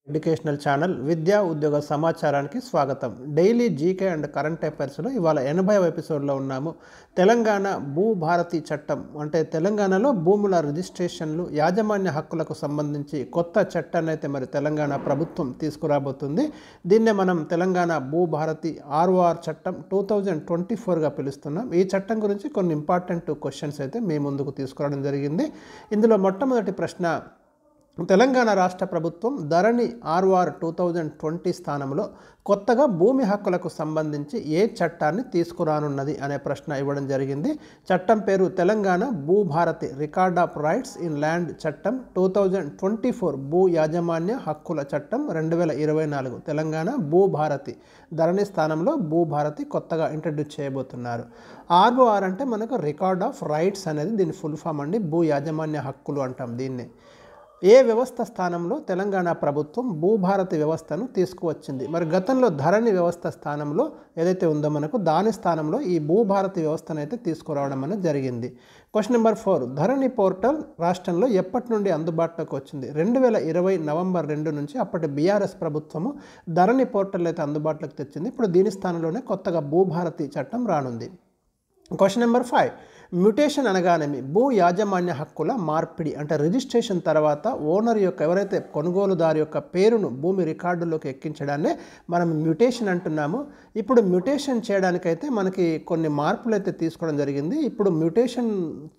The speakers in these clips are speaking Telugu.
ఎడ్యుకేషనల్ ఛానల్ విద్యా ఉద్యోగ సమాచారానికి స్వాగతం. డైలీ జీకే అండ్ కరెంట్ అఫైర్స్లో ఇవాళ 80వ ఎపిసోడ్లో ఉన్నాము. తెలంగాణ భూభారతి చట్టం అంటే తెలంగాణలో భూముల రిజిస్ట్రేషన్లు యాజమాన్య హక్కులకు సంబంధించి కొత్త చట్టాన్ని అయితే మరి తెలంగాణ ప్రభుత్వం తీసుకురాబోతుంది. దీన్నే మనం తెలంగాణ భూభారతి ఆర్ఓఆర్ చట్టం 2024గా పిలుస్తున్నాం. ఈ చట్టం గురించి కొన్ని ఇంపార్టెంట్ క్వశ్చన్స్ అయితే మీ ముందుకు తీసుకురావడం జరిగింది. ఇందులో మొట్టమొదటి ప్రశ్న, తెలంగాణ రాష్ట్ర ప్రభుత్వం ధరణి ఆర్ఓఆర్ 2020 స్థానంలో కొత్తగా భూమి హక్కులకు సంబంధించి ఏ చట్టాన్ని తీసుకురానున్నది అనే ప్రశ్న ఇవ్వడం జరిగింది. చట్టం పేరు Telangana Bhubharati record of rights in land చట్టం 2024 భూ యాజమాన్య హక్కుల చట్టం 2024 తెలంగాణ భూభారతి ధరణి స్థానంలో భూభారతి కొత్తగా ఇంట్రడ్యూస్ చేయబోతున్నారు. ఆర్ఓఆర్ అంటే మనకు రికార్డ్ ఆఫ్ రైట్స్ అనేది దీని ఫుల్ ఫామ్ అండి. భూ యాజమాన్య హక్కులు అంటాం దీన్ని. ఏ వ్యవస్థ స్థానంలో తెలంగాణ ప్రభుత్వం భూభారతి వ్యవస్థను తీసుకువచ్చింది? మరి గతంలో ధరణి వ్యవస్థ స్థానంలో ఏదైతే ఉందో మనకు దాని స్థానంలో ఈ భూభారతి వ్యవస్థను అయితే తీసుకురావడం అనేది జరిగింది. క్వశ్చన్ నెంబర్ 4, ధరణి పోర్టల్ రాష్ట్రంలో ఎప్పటి నుండి అందుబాటులోకి వచ్చింది? 2020 నవంబర్ 2 నుంచి అప్పటి బీఆర్ఎస్ ప్రభుత్వము ధరణి పోర్టల్ అయితే అందుబాటులోకి తెచ్చింది. ఇప్పుడు దీని స్థానంలోనే కొత్తగా భూభారతి చట్టం రానుంది. క్వశ్చన్ నెంబర్ 5, మ్యుటేషన్ అనగానేమి? భూ యాజమాన్య హక్కుల మార్పిడి అంటే రిజిస్ట్రేషన్ తర్వాత ఓనర్ యొక్క ఎవరైతే కొనుగోలుదారు యొక్క పేరును భూమి రికార్డుల్లోకి ఎక్కించడాన్నే మనం మ్యుటేషన్ అంటున్నాము. ఇప్పుడు మ్యుటేషన్ చేయడానికైతే మనకి కొన్ని మార్పులు అయితే తీసుకోవడం జరిగింది. ఇప్పుడు మ్యుటేషన్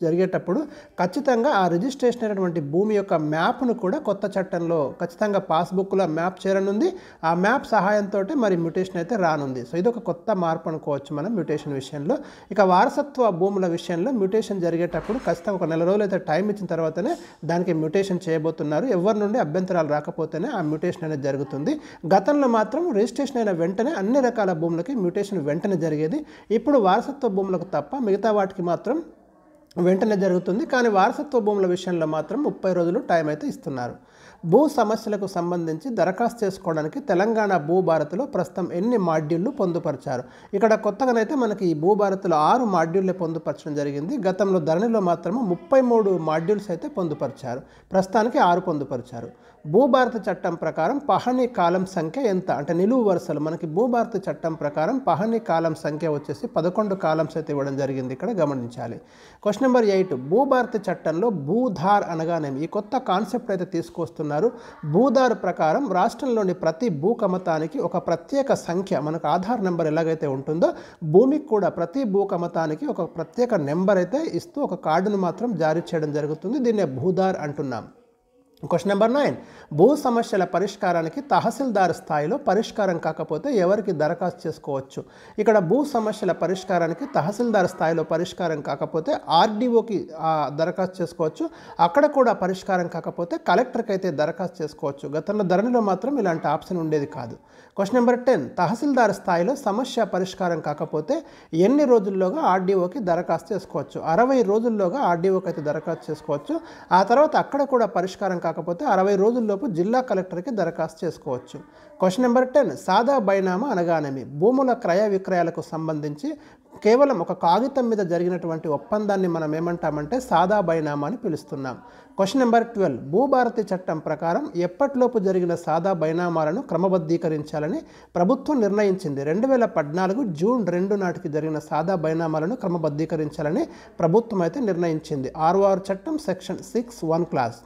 జరిగేటప్పుడు ఖచ్చితంగా ఆ రిజిస్ట్రేషన్ అయినటువంటి భూమి యొక్క మ్యాప్ను కూడా కొత్త చట్టంలో ఖచ్చితంగా పాస్బుక్లో మ్యాప్ చేరనుంది. ఆ మ్యాప్ సహాయంతో మరి మ్యుటేషన్ అయితే రానుంది. సో ఇది ఒక కొత్త మార్పు అనుకోవచ్చు మనం మ్యుటేషన్ విషయంలో. ఇక వారసత్వ భూముల విషయంలో మ్యుటేషన్ జరిగేటప్పుడు ఖచ్చితంగా ఒక నెల రోజులు అయితే టైం ఇచ్చిన తర్వాతనే దానికి మ్యుటేషన్ చేయబోతున్నారు. ఎవరి నుండి అభ్యంతరాలు రాకపోతేనే ఆ మ్యుటేషన్ అనేది జరుగుతుంది. గతంలో మాత్రం రిజిస్ట్రేషన్ అయిన వెంటనే అన్ని రకాల భూములకి మ్యుటేషన్ వెంటనే జరిగేది. ఇప్పుడు వారసత్వ భూములకు తప్ప మిగతా వాటికి మాత్రం వెంటనే జరుగుతుంది. కానీ వారసత్వ భూముల విషయంలో మాత్రం 30 రోజులు టైం అయితే ఇస్తున్నారు. భూ సమస్యలకు సంబంధించి దరఖాస్తు చేసుకోవడానికి తెలంగాణ భూభారతిలో ప్రస్తుతం ఎన్ని మాడ్యూళ్లు పొందుపరిచారు? ఇక్కడ కొత్తగానైతే మనకి ఈ భూభారతిలో 6 మాడ్యూళ్లే పొందుపరచడం జరిగింది. గతంలో ధరణిలో మాత్రమే 33 మాడ్యూల్స్ అయితే పొందుపరిచారు. ప్రస్తుతానికి 6 పొందుపరిచారు. భూభారతి చట్టం ప్రకారం పహణి కాలం సంఖ్య ఎంత? అంటే నిలువు వరుసలు మనకి భూభారతి చట్టం ప్రకారం పహణి కాలం సంఖ్య వచ్చేసి 11 కాలమ్స్ అయితే ఇవ్వడం జరిగింది. ఇక్కడ గమనించాలి. క్వశ్చన్ నెంబర్ 8, భూభారతి చట్టంలో భూధార్ అనగానేమి? ఈ కొత్త కాన్సెప్ట్ అయితే తీసుకొస్తున్నారు. భూధార్ ప్రకారం రాష్ట్రంలోని ప్రతి భూ కమతానికి ఒక ప్రత్యేక సంఖ్య, మనకు ఆధార్ నెంబర్ ఎలాగైతే ఉంటుందో భూమికి కూడా ప్రతి భూ కమతానికి ఒక ప్రత్యేక నెంబర్ అయితే ఇస్తూ ఒక కార్డును మాత్రం జారీ చేయడం జరుగుతుంది. దీన్నే భూధార్ అంటున్నాం. క్వశ్చన్ నెంబర్ 9, భూ సమస్యల పరిష్కారానికి తహసీల్దార్ స్థాయిలో పరిష్కారం కాకపోతే ఎవరికి దరఖాస్తు చేసుకోవచ్చు? ఇక్కడ భూ సమస్యల పరిష్కారానికి తహసీల్దార్ స్థాయిలో పరిష్కారం కాకపోతే ఆర్డీఓకి దరఖాస్తు చేసుకోవచ్చు. అక్కడ కూడా పరిష్కారం కాకపోతే కలెక్టర్కి అయితే దరఖాస్తు చేసుకోవచ్చు. గతంలో ధరణిలో మాత్రం ఇలాంటి ఆప్షన్ ఉండేది కాదు. క్వశ్చన్ నెంబర్ 10, తహసీల్దార్ స్థాయిలో సమస్య పరిష్కారం కాకపోతే ఎన్ని రోజుల్లోగా ఆర్డీఓకి దరఖాస్తు చేసుకోవచ్చు? 60 రోజుల్లోగా ఆర్డీఓకి అయితే దరఖాస్తు చేసుకోవచ్చు. ఆ తర్వాత అక్కడ కూడా పరిష్కారం కాకపోతే 60 రోజుల్లోపు జిల్లా కలెక్టర్కి దరఖాస్తు చేసుకోవచ్చు. క్వశ్చన్ నెంబర్ 10, సాదా బైనామా అనగానేమి? భూముల క్రయ విక్రయాలకు సంబంధించి కేవలం ఒక కాగితం మీద జరిగినటువంటి ఒప్పందాన్ని మనం ఏమంటామంటే సాదా బైనామా అని పిలుస్తున్నాం. క్వశ్చన్ నెంబర్ 12, భూభారతి చట్టం ప్రకారం ఎప్పటిలోపు జరిగిన సాదా బైనామాలను క్రమబద్ధీకరించాలని ప్రభుత్వం నిర్ణయించింది? 2014 జూన్ 2 నాటికి జరిగిన సాదా బైనామాలను క్రమబద్ధీకరించాలని ప్రభుత్వం అయితే నిర్ణయించింది. ఆర్ఓఆర్ చట్టం సెక్షన్ 6(1) క్లాస్.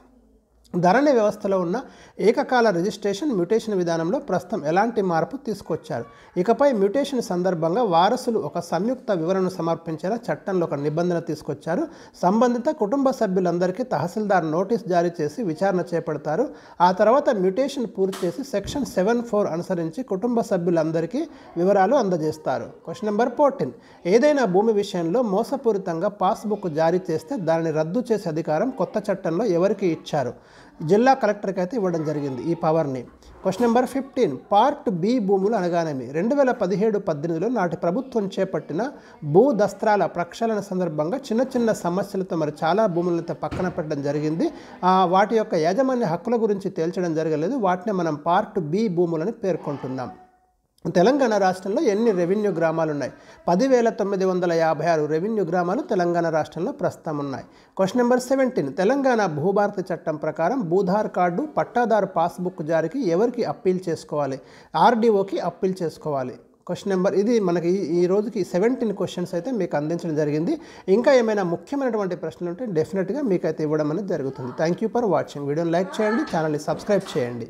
ధరణి వ్యవస్థలో ఉన్న ఏకకాల రిజిస్ట్రేషన్ మ్యుటేషన్ విధానంలో ప్రస్తుతం ఎలాంటి మార్పు తీసుకొచ్చారు? ఇకపై మ్యుటేషన్ సందర్భంగా వారసులు ఒక సంయుక్త వివరణను సమర్పించేలా చట్టంలో ఒక నిబంధన తీసుకొచ్చారు. సంబంధిత కుటుంబ సభ్యులందరికీ తహసీల్దార్ నోటీస్ జారీ చేసి విచారణ చేపడతారు. ఆ తర్వాత మ్యుటేషన్ పూర్తి చేసి సెక్షన్ 7(4) అనుసరించి కుటుంబ సభ్యులందరికీ వివరాలు అందజేస్తారు. క్వశ్చన్ నెంబర్ 14, ఏదైనా భూమి విషయంలో మోసపూరితంగా పాస్బుక్ జారీ చేస్తే దానిని రద్దు చేసే అధికారం కొత్త చట్టంలో ఎవరికి ఇచ్చారు? జిల్లా కలెక్టర్కి అయితే ఇవ్వడం జరిగింది ఈ పవర్ని. క్వశ్చన్ నెంబర్ 15, పార్ట్ బి భూములు అనగానేమి? 2017-18లో నాటి ప్రభుత్వం చేపట్టిన భూ దస్త్రాల ప్రక్షాళన సందర్భంగా చిన్న చిన్న సమస్యలతో మరి చాలా భూములతో పక్కన పెట్టడం జరిగింది. వాటి యొక్క యాజమాన్య హక్కుల గురించి తేల్చడం జరగలేదు. వాటిని మనం పార్ట్ బి భూములని పేర్కొంటున్నాం. తెలంగాణ రాష్ట్రంలో ఎన్ని రెవెన్యూ గ్రామాలు ఉన్నాయి? 10,956 రెవెన్యూ గ్రామాలు తెలంగాణ రాష్ట్రంలో ప్రస్తుతం ఉన్నాయి. క్వశ్చన్ నెంబర్ 17, తెలంగాణ భూభారతి చట్టం ప్రకారం భూధార్ కార్డు పట్టాదారు పాస్బుక్ జారీకి ఎవరికి అప్పీల్ చేసుకోవాలి? ఆర్డీఓకి అప్పీల్ చేసుకోవాలి. క్వశ్చన్ నెంబర్ ఇది మనకి ఈ రోజుకి 17 క్వశ్చన్స్ అయితే మీకు అందించడం జరిగింది. ఇంకా ఏమైనా ముఖ్యమైనటువంటి ప్రశ్నలు ఉంటే డెఫినెట్గా మీకు అయితే ఇవ్వడం అనేది జరుగుతుంది. Thank you for watching. వీడియోని లైక్ చేయండి, ఛానల్ని సబ్స్క్రైబ్ చేయండి.